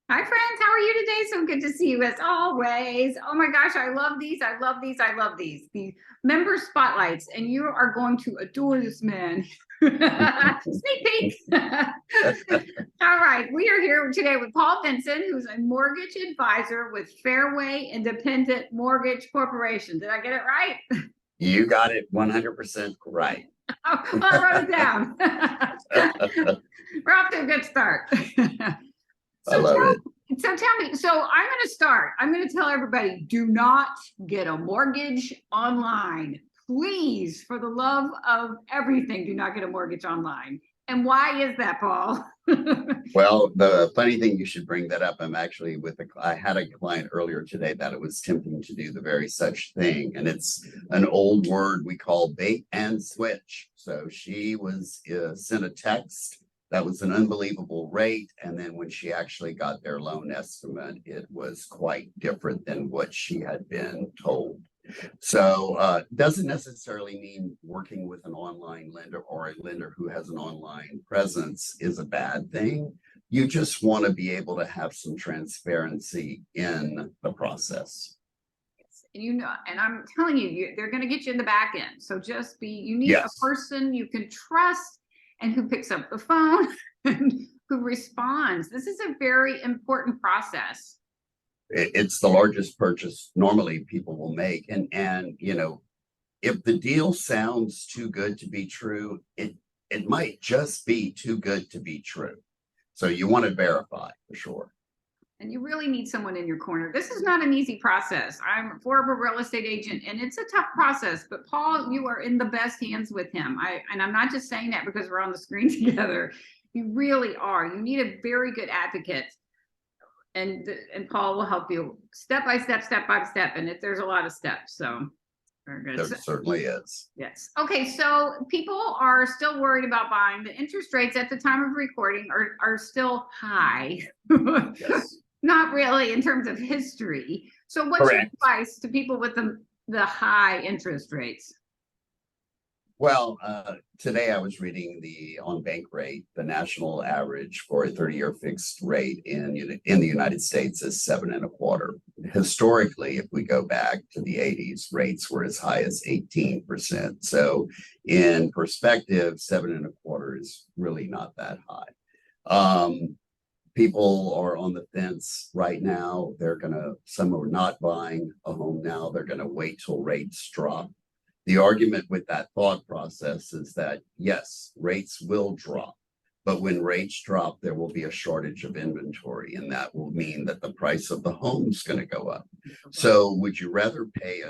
Hi, friends. How are you today? So good to see you as always. Oh my gosh, I love these. I love these. I love these. The member spotlights, and you are going to adore this man. Sneak peek. All right, we are here today with Paul Vincent, who's a mortgage advisor with Fairway Independent Mortgage Corporation. Did I get it right? You got it 100% right. I wrote it down. We're off to a good start. I love it. So tell me, so I'm going to start. I'm going to tell everybody, do not get a mortgage online. Please, for the love of everything, do not get a mortgage online. And why is that, Paul? Well, the funny thing, you should bring that up. I'm actually I had a client earlier today that it was tempting to do the very such thing. And it's an old word we call bait and switch. So she was sent a text that was an unbelievable rate. And then when she actually got their loan estimate, it was quite different than what she had been told. So doesn't necessarily mean working with an online lender or a lender who has an online presence is a bad thing. You just want to be able to have some transparency in the process. And and I'm telling you, they're going to get you in the back end. So you need a person you can trust and who picks up the phone and who responds. This is a very important process. It's the largest purchase normally people will make. And if the deal sounds too good to be true, it might just be too good to be true. So you want to verify for sure. And you really need someone in your corner. This is not an easy process. I'm a former real estate agent, and it's a tough process. But Paul, you are in the best hands with him. And I'm not just saying that because we're on the screen together. You really are. You need a very good advocate. And Paul will help you step by step, and there's a lot of steps. So very good. There certainly is. Yes. Okay. So people are still worried about buying. The interest rates at the time of recording are still high. Yes. Not really in terms of history. So what's your advice to people with the high interest rates? Well, today I was reading on bank rate, the national average for a 30-year fixed rate in the United States is 7.25. Historically, if we go back to the 80s, rates were as high as 18%. So in perspective, 7.25 is really not that high. People are on the fence right now. Some are not buying a home now. They're going to wait till rates drop. The argument with that thought process is that, yes, rates will drop, but when rates drop, there will be a shortage of inventory, and that will mean that the price of the home is going to go up. So would you rather pay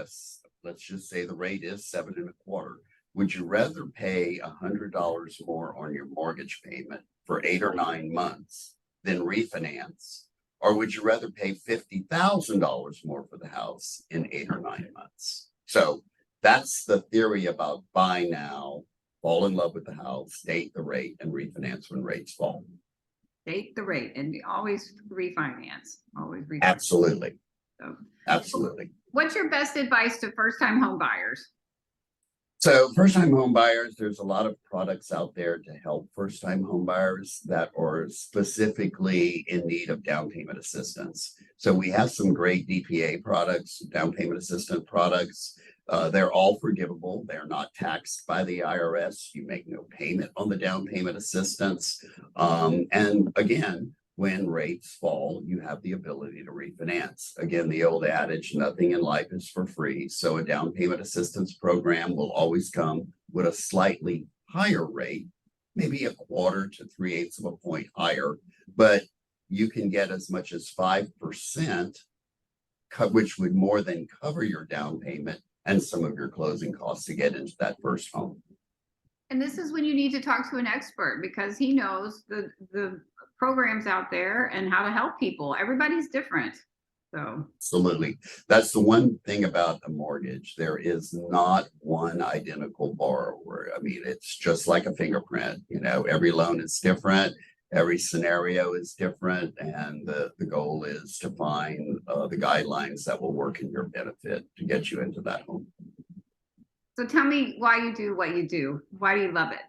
let's just say the rate is 7.25, would you rather pay $100 more on your mortgage payment for 8 or 9 months than refinance? Or would you rather pay $50,000 more for the house in 8 or 9 months? So that's the theory about buy now, fall in love with the house, date the rate, and refinance when rates fall. Date the rate and always refinance. Always refinance. Absolutely. So, absolutely. What's your best advice to first-time home buyers? So first-time home buyers, there's a lot of products out there to help first-time home buyers that are specifically in need of down payment assistance. So we have some great DPA products, down payment assistance products. They're all forgivable. They're not taxed by the IRS. You make no payment on the down payment assistance. And again, when rates fall, you have the ability to refinance. Again, the old adage, nothing in life is for free. So a down payment assistance program will always come with a slightly higher rate, maybe 1/4 to 3/8 of a point higher, but you can get as much as 5%, which would more than cover your down payment and some of your closing costs to get into that first home. And this is when you need to talk to an expert because he knows the programs out there and how to help people. Everybody's different. So absolutely. That's the one thing about a mortgage. There is not one identical borrower. I mean, it's just like a fingerprint. Every loan is different. Every scenario is different, and the goal is to find the guidelines that will work in your benefit to get you into that home. So tell me why you do what you do. Why do you love it?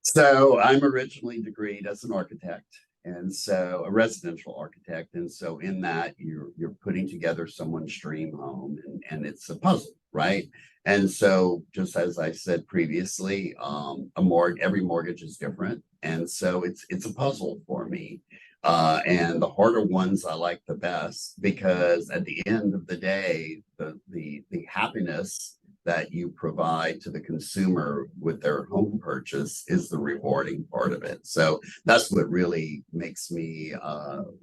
So I'm originally degreed as an architect, And so a residential architect. And so in that you're putting together someone's dream home, and it's a puzzle, right? And so just as I said previously, every mortgage is different. And so it's a puzzle for me. And the harder ones I like the best, because at the end of the day, the happiness that you provide to the consumer with their home purchase is the rewarding part of it. So that's what really makes me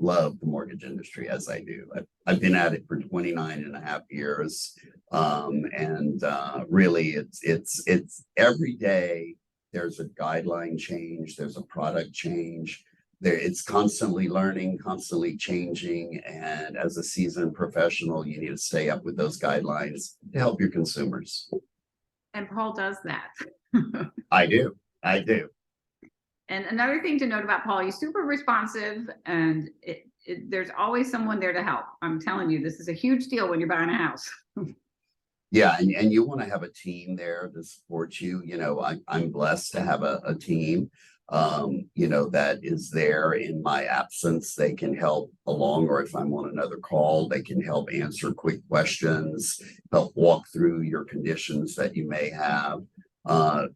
love the mortgage industry as I do. I've been at it for 29 and a half years. And really it's every day there's a guideline change, there's a product change. It's constantly learning, constantly changing. And as a seasoned professional, you need to stay up with those guidelines to help your consumers. And Paul does that. I do. And another thing to note about Paul, he's super responsive, and there's always someone there to help. I'm telling you, this is a huge deal when you're buying a house. Yeah, and you want to have a team there to support you. I'm blessed to have a team, that is there in my absence. They can help along, or if I'm on another call, they can help answer quick questions, help walk through your conditions that you may have.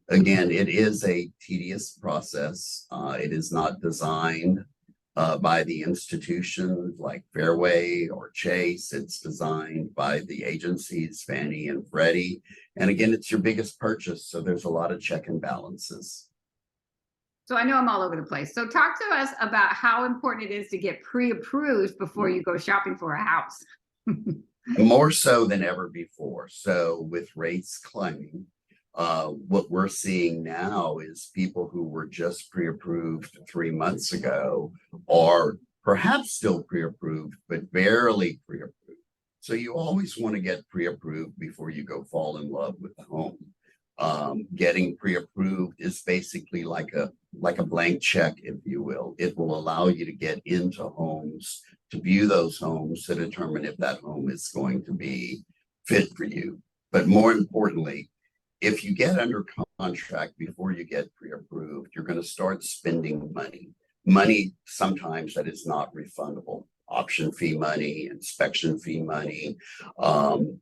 Again, it is a tedious process. It is not designed by the institution like Fairway or Chase. It's designed by the agencies, Fannie and Freddie. And again, it's your biggest purchase. So there's a lot of check and balances. So I know I'm all over the place. So talk to us about how important it is to get pre-approved before you go shopping for a house. More so than ever before. So with rates climbing, what we're seeing now is people who were just pre-approved 3 months ago are perhaps still pre-approved, but barely pre-approved. So you always want to get pre-approved before you go fall in love with the home. Getting pre-approved is basically like a blank check, if you will. It will allow you to get into homes, to view those homes, to determine if that home is going to be fit for you. But more importantly, if you get under contract before you get pre-approved, you're going to start spending money sometimes that is not refundable. Option fee money, inspection fee money.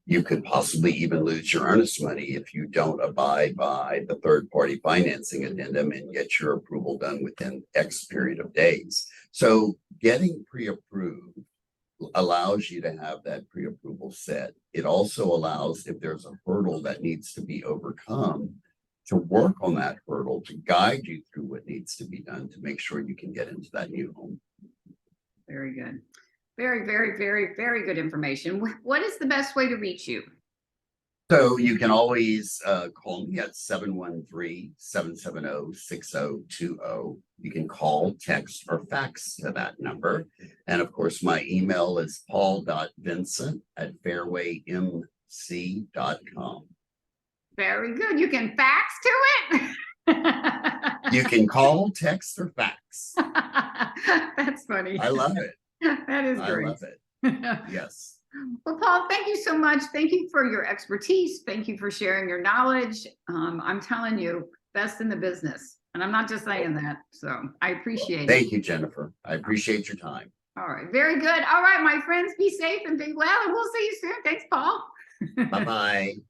You could possibly even lose your earnest money if you don't abide by the third-party financing addendum and get your approval done within X period of days. So getting pre-approved allows you to have that pre-approval set. It also allows, if there's a hurdle that needs to be overcome, to work on that hurdle, to guide you through what needs to be done to make sure you can get into that new home. Very good. Very, very, very, very good information. What is the best way to reach you? So you can always call me at 713-770-6020. You can call, text, or fax to that number. And of course, my email is paul.vincent@fairwaymc.com. Very good. You can fax to it? You can call, text, or fax. That's funny. I love it. That is great. I love it. Yes. Well, Paul, thank you so much. Thank you for your expertise. Thank you for sharing your knowledge. I'm telling you, best in the business. And I'm not just saying that. So I appreciate it. Thank you, Jennifer. I appreciate your time. All right. Very good. All right, my friends, be safe and be well. And we'll see you soon. Thanks, Paul. Bye-bye.